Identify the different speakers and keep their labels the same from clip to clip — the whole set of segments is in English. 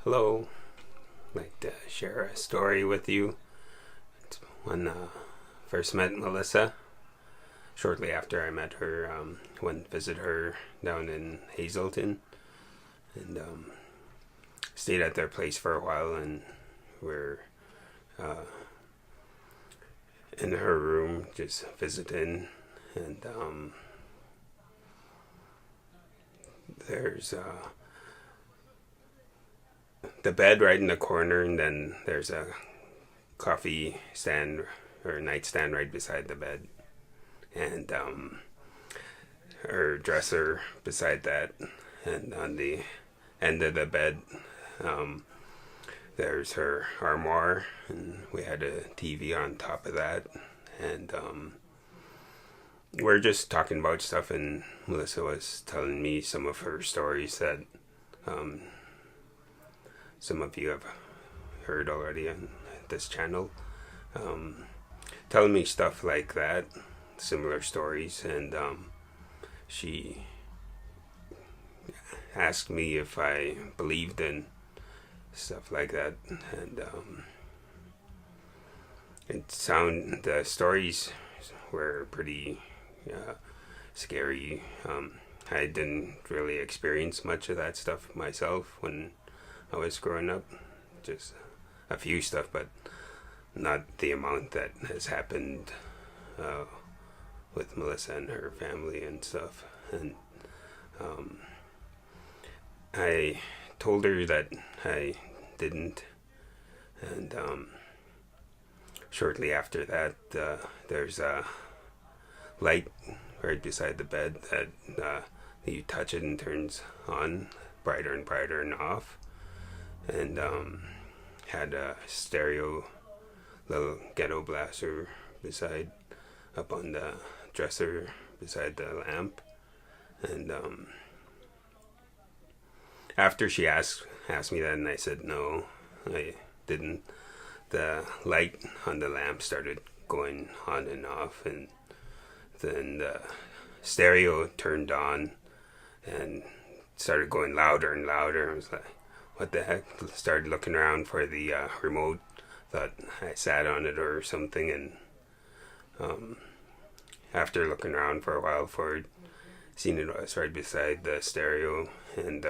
Speaker 1: Hello, I'd like to share a story with you. It's when I first met Melissa. Shortly after I met her, went to visit her down in Hazelton, and stayed at their place for a while, and we're in her room just visiting, and there's the bed right in the corner, and then there's a coffee stand or nightstand right beside the bed, and her dresser beside that, and on the end of the bed there's her armoire, and we had a TV on top of that, and we're just talking about stuff, and Melissa was telling me some of her stories that some of you have heard already on this channel, telling me stuff like that, similar stories, and she asked me if I believed in stuff like that, and the stories were pretty scary. I didn't really experience much of that stuff myself when I was growing up, just a few stuff, but not the amount that has happened with Melissa and her family and stuff. And I told her that I didn't, and shortly after that, there's a light right beside the bed that you touch it and turns on brighter and brighter and off, and had a stereo little ghetto blaster beside, up on the dresser beside the lamp, and after she asked me that, and I said no, I didn't, the light on the lamp started going on and off, and then the stereo turned on and started going louder and louder. I was like, what the heck? Started looking around for the remote, thought I sat on it or something, and after looking around for a while for it, seen it was right beside the stereo, and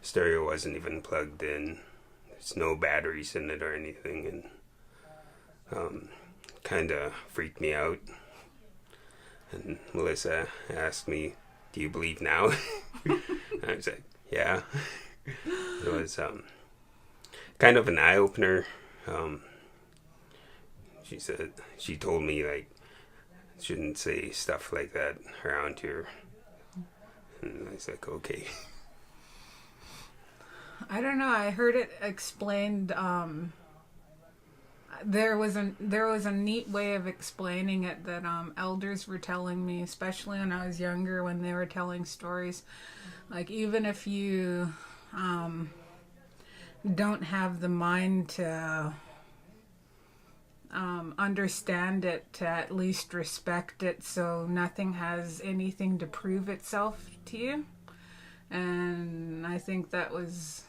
Speaker 1: stereo wasn't even plugged in. There's no batteries in it or anything, and kind of freaked me out. And Melissa asked me, "Do you believe now?" I was like, "Yeah." It was kind of an eye opener. She told me, like, shouldn't say stuff like that around here, and I was like, okay.
Speaker 2: I don't know. I heard it explained. There was a neat way of explaining it that elders were telling me, especially when I was younger, when they were telling stories. Like, even if you don't have the mind to understand it, to at least respect it, so nothing has anything to prove itself to you. And I think that was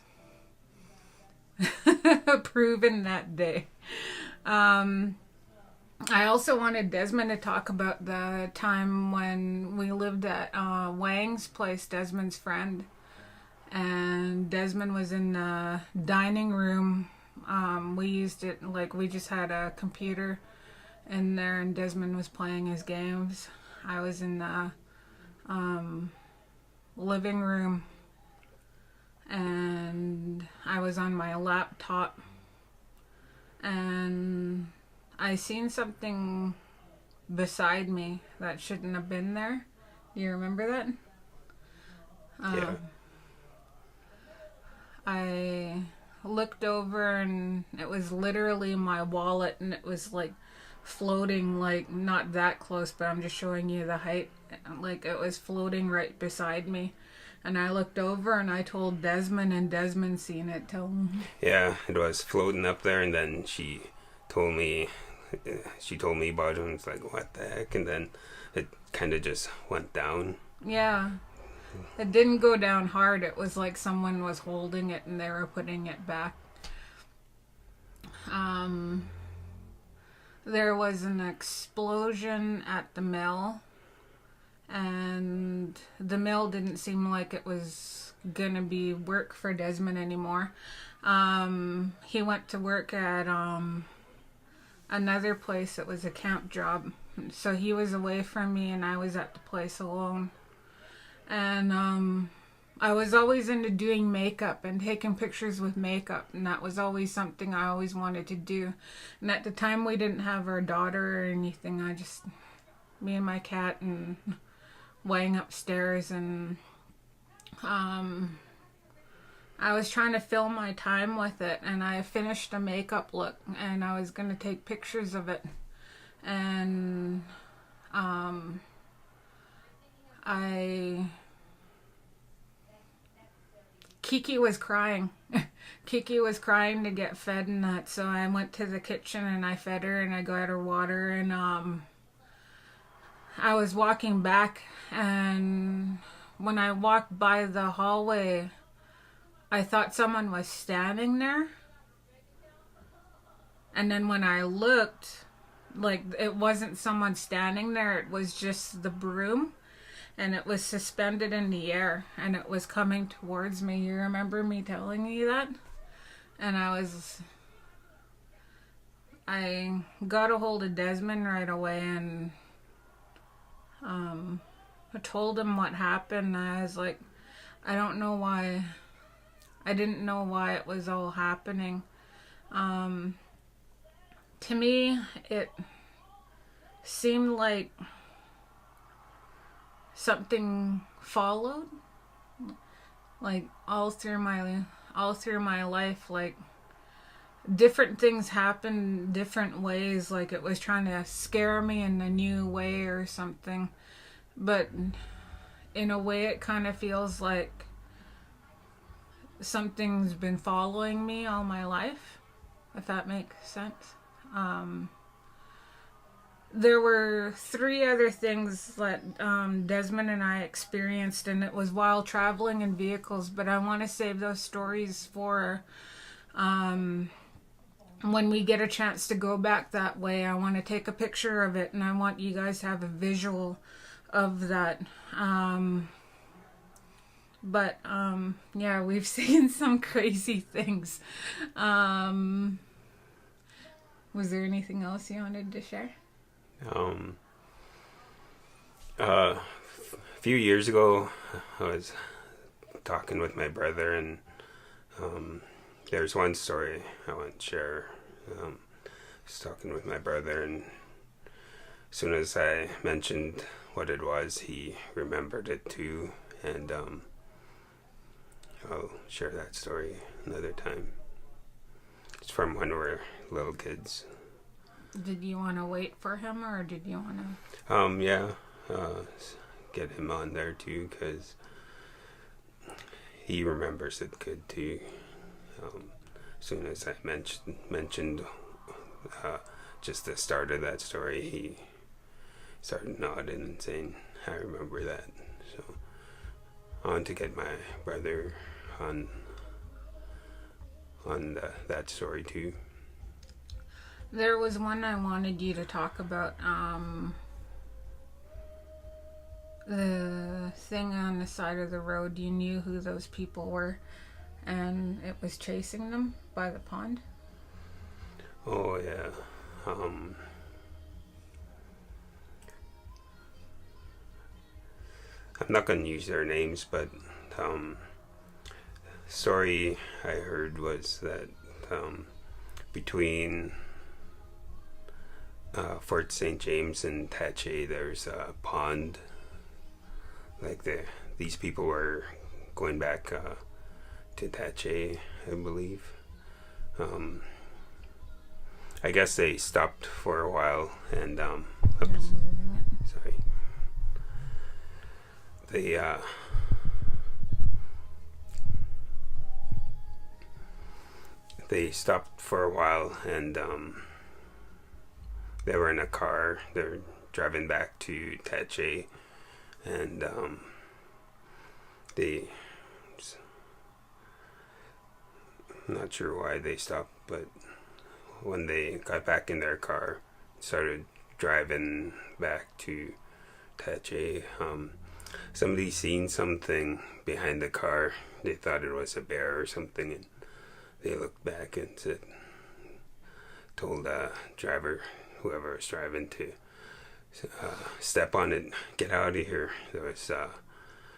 Speaker 2: proven that day. I also wanted Desmond to talk about the time when we lived at Wang's place, Desmond's friend. And Desmond was in the dining room. We used it, like, we just had a computer in there, and Desmond was playing his games. I was in the living room, and I was on my laptop, and I seen something beside me that shouldn't have been there. You remember that?
Speaker 1: Yeah.
Speaker 2: I looked over, and it was literally my wallet, and it was like floating, like not that close, but I'm just showing you the height. Like, it was floating right beside me, and I looked over and I told Desmond, and Desmond seen it too.
Speaker 1: Yeah, it was floating up there, and then she told me about it, and it's like, what the heck? And then it kind of just went down.
Speaker 2: Yeah. It didn't go down hard. It was like someone was holding it and they were putting it back. There was an explosion at the mill, and the mill didn't seem like it was gonna be work for Desmond anymore. He went to work at another place. It was a camp job, so he was away from me and I was at the place alone. And I was always into doing makeup and taking pictures with makeup, and that was always something I always wanted to do. And at the time we didn't have our daughter or anything. Me and my cat and Wang upstairs, and I was trying to fill my time with it, and I finished a makeup look and I was going to take pictures of it. And Kiki was crying. Kiki was crying to get fed and that, so I went to the kitchen and I fed her and I got her water, and I was walking back, and when I walked by the hallway, I thought someone was standing there. And then when I looked, like, it wasn't someone standing there, it was just the broom. And it was suspended in the air, and it was coming towards me. You remember me telling you that? And I got a hold of Desmond right away, and I told him what happened. I was like, I don't know why. I didn't know why it was all happening. To me, it seemed like something followed, like all through my life. Like, different things happened different ways, like it was trying to scare me in a new way or something. But in a way it kind of feels like something's been following me all my life, if that makes sense. There were 3 other things that Desmond and I experienced, and it was while traveling in vehicles, but I want to save those stories for when we get a chance to go back that way. I want to take a picture of it, and I want you guys to have a visual of that. Yeah, we've seen some crazy things. Was there anything else you wanted to share?
Speaker 1: A few years ago, I was talking with my brother, and there's one story I want to share. I was talking with my brother, and as soon as I mentioned what it was, he remembered it too, and I'll share that story another time. It's from when we were little kids.
Speaker 2: Did you want to wait for him, or did you want to?
Speaker 1: Get him on there too, because he remembers it good too. As soon as I mentioned just the start of that story, he started nodding and saying, "I remember that." So I want to get my brother on that story too.
Speaker 2: There was one I wanted you to talk about. The thing on the side of the road, you knew who those people were, and it was chasing them by the pond.
Speaker 1: Oh, yeah. I'm not going to use their names, but story I heard was that between Fort St. James and Tache, there's a pond. Like these people were going back to Tache, I believe. I guess they stopped for a while, and sorry. They stopped for a while, and they were in a car. They're driving back to Tache, and they, not sure why they stopped, but when they got back in their car, started driving back to Tache, somebody seen something behind the car. They thought it was a bear or something, and they looked back and told the driver, whoever was driving, to step on it, get out of here. There was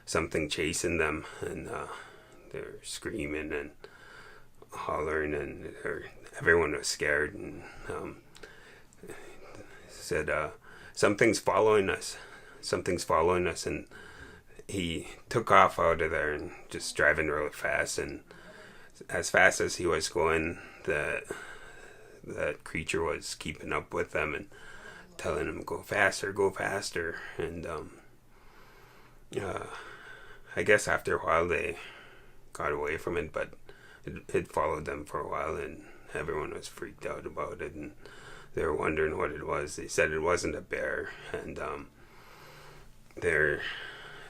Speaker 1: something chasing them, and they're screaming and hollering, and everyone was scared, and said, something's following us, and he took off out of there and just driving really fast, and as fast as he was going, that creature was keeping up with them and telling him, go faster, and I guess after a while they got away from it, but it followed them for a while, and everyone was freaked out about it, and they were wondering what it was. They said it wasn't a bear, and they're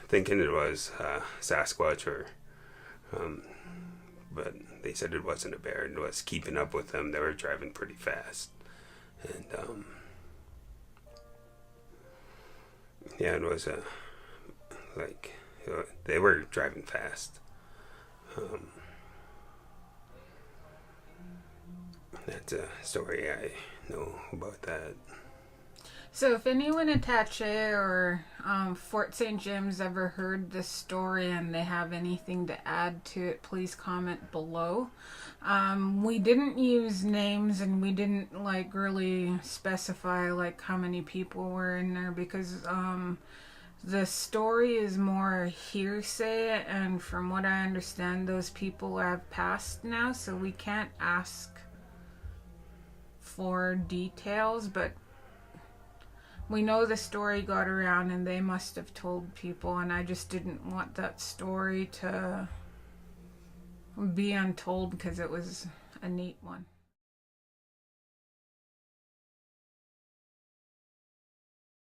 Speaker 1: thinking it was Sasquatch, or but they said it wasn't a bear. It was keeping up with them. They were driving pretty fast, and yeah, it was they were driving fast. That's a story I know about that.
Speaker 2: So if anyone in Tache or Fort St. James ever heard this story and they have anything to add to it, please comment below. We didn't use names, and we didn't really specify how many people were in there, because the story is more hearsay, and from what I understand, those people have passed now, so we can't ask for details, but we know the story got around and they must have told people, and I just didn't want that story to be untold because it was a neat one.